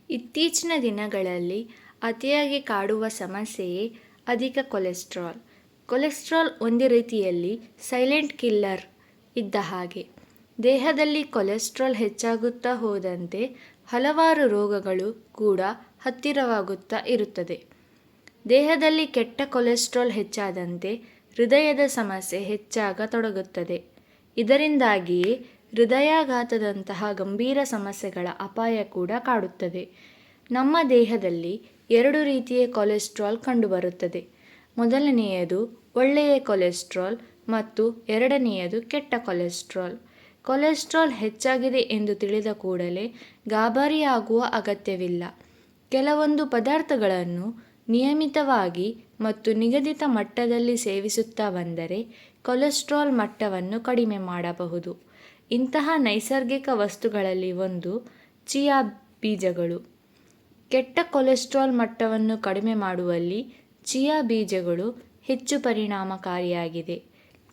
ಇತ್ತೀಚಿನ ದಿನಗಳಲ್ಲಿ ಅತಿಯಾಗಿ ಕಾಡುವ ಸಮಸ್ಯೆಯೇ ಅಧಿಕ ಕೊಲೆಸ್ಟ್ರಾಲ್. ಕೊಲೆಸ್ಟ್ರಾಲ್ ಒಂದು ರೀತಿಯಲ್ಲಿ ಸೈಲೆಂಟ್ ಕಿಲ್ಲರ್ ಇದ್ದ ಹಾಗೆ. ದೇಹದಲ್ಲಿ ಕೊಲೆಸ್ಟ್ರಾಲ್ ಹೆಚ್ಚಾಗುತ್ತಾ ಹೋದಂತೆ ಹಲವಾರು ರೋಗಗಳು ಕೂಡ ಹತ್ತಿರವಾಗುತ್ತಾ ಇರುತ್ತದೆ. ದೇಹದಲ್ಲಿ ಕೆಟ್ಟ ಕೊಲೆಸ್ಟ್ರಾಲ್ ಹೆಚ್ಚಾದಂತೆ ಹೃದಯದ ಸಮಸ್ಯೆ ಹೆಚ್ಚಾಗತೊಡಗುತ್ತದೆ. ಇದರಿಂದಾಗಿಯೇ ಹೃದಯಾಘಾತದಂತಹ ಗಂಭೀರ ಸಮಸ್ಯೆಗಳ ಅಪಾಯ ಕೂಡ ಕಾಡುತ್ತದೆ. ನಮ್ಮ ದೇಹದಲ್ಲಿ 2 ರೀತಿಯ ಕೊಲೆಸ್ಟ್ರಾಲ್ ಕಂಡುಬರುತ್ತದೆ. ಮೊದಲನೆಯದು ಒಳ್ಳೆಯ ಕೊಲೆಸ್ಟ್ರಾಲ್ ಮತ್ತು ಎರಡನೆಯದು ಕೆಟ್ಟ ಕೊಲೆಸ್ಟ್ರಾಲ್. ಕೊಲೆಸ್ಟ್ರಾಲ್ ಹೆಚ್ಚಾಗಿದೆ ಎಂದು ತಿಳಿದ ಕೂಡಲೇ ಗಾಬರಿಯಾಗುವ ಅಗತ್ಯವಿಲ್ಲ. ಕೆಲವೊಂದು ಪದಾರ್ಥಗಳನ್ನು ನಿಯಮಿತವಾಗಿ ಮತ್ತು ನಿಗದಿತ ಮಟ್ಟದಲ್ಲಿ ಸೇವಿಸುತ್ತಾ ಬಂದರೆ ಕೊಲೆಸ್ಟ್ರಾಲ್ ಮಟ್ಟವನ್ನು ಕಡಿಮೆ ಮಾಡಬಹುದು. ಇಂತಹ ನೈಸರ್ಗಿಕ ವಸ್ತುಗಳಲ್ಲಿ ಒಂದು ಚಿಯಾ ಬೀಜಗಳು. ಕೆಟ್ಟ ಕೊಲೆಸ್ಟ್ರಾಲ್ ಮಟ್ಟವನ್ನು ಕಡಿಮೆ ಮಾಡುವಲ್ಲಿ ಚಿಯಾ ಬೀಜಗಳು ಹೆಚ್ಚು ಪರಿಣಾಮಕಾರಿಯಾಗಿದೆ.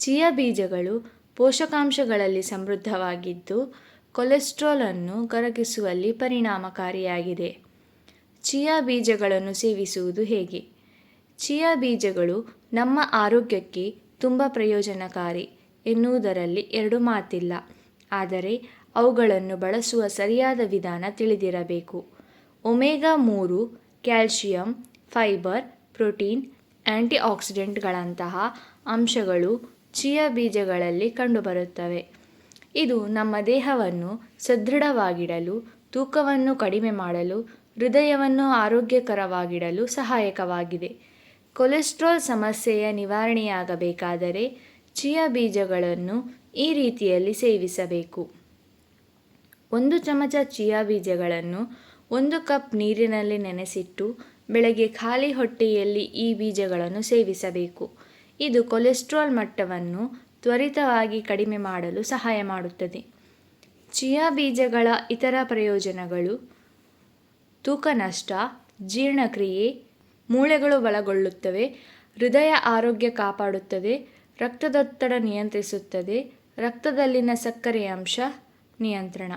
ಚಿಯಾ ಬೀಜಗಳು ಪೋಷಕಾಂಶಗಳಲ್ಲಿ ಸಮೃದ್ಧವಾಗಿದ್ದು ಕೊಲೆಸ್ಟ್ರಾಲ್ ಅನ್ನು ಕರಗಿಸುವಲ್ಲಿ ಪರಿಣಾಮಕಾರಿಯಾಗಿದೆ. ಚಿಯಾ ಬೀಜಗಳನ್ನು ಸೇವಿಸುವುದು ಹೇಗೆ? ಚಿಯಾ ಬೀಜಗಳು ನಮ್ಮ ಆರೋಗ್ಯಕ್ಕೆ ತುಂಬ ಪ್ರಯೋಜನಕಾರಿ ಎನ್ನುವುದರಲ್ಲಿ 2 ಮಾತಿಲ್ಲ. ಆದರೆ ಅವುಗಳನ್ನು ಬಳಸುವ ಸರಿಯಾದ ವಿಧಾನ ತಿಳಿದಿರಬೇಕು. ಒಮೆಗಾ 3, ಕ್ಯಾಲ್ಸಿಯಂ, ಫೈಬರ್, ಪ್ರೋಟೀನ್, ಆಂಟಿಆಕ್ಸಿಡೆಂಟ್ಗಳಂತಹ ಅಂಶಗಳು ಚಿಯಾ ಬೀಜಗಳಲ್ಲಿ ಕಂಡುಬರುತ್ತವೆ. ಇದು ನಮ್ಮ ದೇಹವನ್ನು ಸದೃಢವಾಗಿಡಲು, ತೂಕವನ್ನು ಕಡಿಮೆ ಮಾಡಲು, ಹೃದಯವನ್ನು ಆರೋಗ್ಯಕರವಾಗಿಡಲು ಸಹಾಯಕವಾಗಿದೆ. ಕೊಲೆಸ್ಟ್ರಾಲ್ ಸಮಸ್ಯೆಯ ನಿವಾರಣೆಯಾಗಬೇಕಾದರೆ ಚಿಯಾ ಬೀಜಗಳನ್ನು ಈ ರೀತಿಯಲ್ಲಿ ಸೇವಿಸಬೇಕು. 1 ಚಮಚ ಚಿಯಾ ಬೀಜಗಳನ್ನು 1 ಕಪ್ ನೀರಿನಲ್ಲಿ ನೆನೆಸಿಟ್ಟು ಬೆಳಗ್ಗೆ ಖಾಲಿ ಹೊಟ್ಟೆಯಲ್ಲಿ ಈ ಬೀಜಗಳನ್ನು ಸೇವಿಸಬೇಕು. ಇದು ಕೊಲೆಸ್ಟ್ರಾಲ್ ಮಟ್ಟವನ್ನು ತ್ವರಿತವಾಗಿ ಕಡಿಮೆ ಮಾಡಲು ಸಹಾಯ ಮಾಡುತ್ತದೆ. ಚಿಯಾ ಬೀಜಗಳ ಇತರ ಪ್ರಯೋಜನಗಳು: ತೂಕ ನಷ್ಟ, ಜೀರ್ಣಕ್ರಿಯೆ, ಮೂಳೆಗಳು ಬಲಗೊಳ್ಳುತ್ತವೆ, ಹೃದಯ ಆರೋಗ್ಯ ಕಾಪಾಡುತ್ತದೆ, ರಕ್ತದೊತ್ತಡ ನಿಯಂತ್ರಿಸುತ್ತದೆ, ರಕ್ತದಲ್ಲಿನ ಸಕ್ಕರೆ ಅಂಶ ನಿಯಂತ್ರಣ.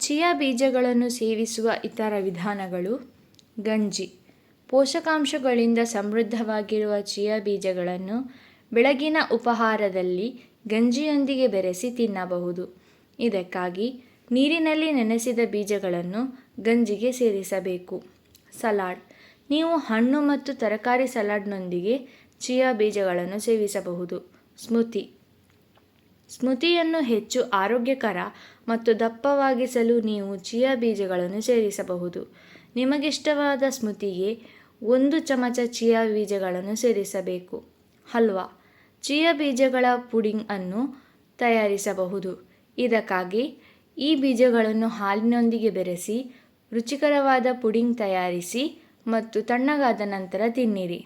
ಚಿಯಾ ಬೀಜಗಳನ್ನು ಸೇವಿಸುವ ಇತರ ವಿಧಾನಗಳು: ಗಂಜಿ. ಪೋಷಕಾಂಶಗಳಿಂದ ಸಮೃದ್ಧವಾಗಿರುವ ಚಿಯಾ ಬೀಜಗಳನ್ನು ಬೆಳಗಿನ ಉಪಹಾರದಲ್ಲಿ ಗಂಜಿಯೊಂದಿಗೆ ಬೆರೆಸಿ ತಿನ್ನಬಹುದು. ಇದಕ್ಕಾಗಿ ನೀರಿನಲ್ಲಿ ನೆನೆಸಿದ ಬೀಜಗಳನ್ನು ಗಂಜಿಗೆ ಸೇರಿಸಬೇಕು. ಸಲಾಡ್. ನೀವು ಹಣ್ಣು ಮತ್ತು ತರಕಾರಿ ಸಲಾಡ್ನೊಂದಿಗೆ ಚಿಯಾ ಬೀಜಗಳನ್ನು ಸೇವಿಸಬಹುದು. ಸ್ಮೂತಿ. ಸ್ಮೂತಿಯನ್ನು ಹೆಚ್ಚು ಆರೋಗ್ಯಕರ ಮತ್ತು ದಪ್ಪವಾಗಿಸಲು ನೀವು ಚಿಯಾ ಬೀಜಗಳನ್ನು ಸೇರಿಸಬಹುದು. ನಿಮಗಿಷ್ಟವಾದ ಸ್ಮೂತಿಗೆ 1 ಚಮಚ ಚಿಯಾ ಬೀಜಗಳನ್ನು ಸೇರಿಸಬೇಕು. ಹಲ್ವಾ. ಚಿಯಾ ಬೀಜಗಳ ಪುಡಿಂಗ್ ಅನ್ನು ತಯಾರಿಸಬಹುದು. ಇದಕ್ಕಾಗಿ ಈ ಬೀಜಗಳನ್ನು ಹಾಲಿನೊಂದಿಗೆ ಬೆರೆಸಿ ರುಚಿಕರವಾದ ಪುಡಿಂಗ್ ತಯಾರಿಸಿ ಮತ್ತು ತಣ್ಣಗಾದ ನಂತರ ತಿನ್ನಿರಿ.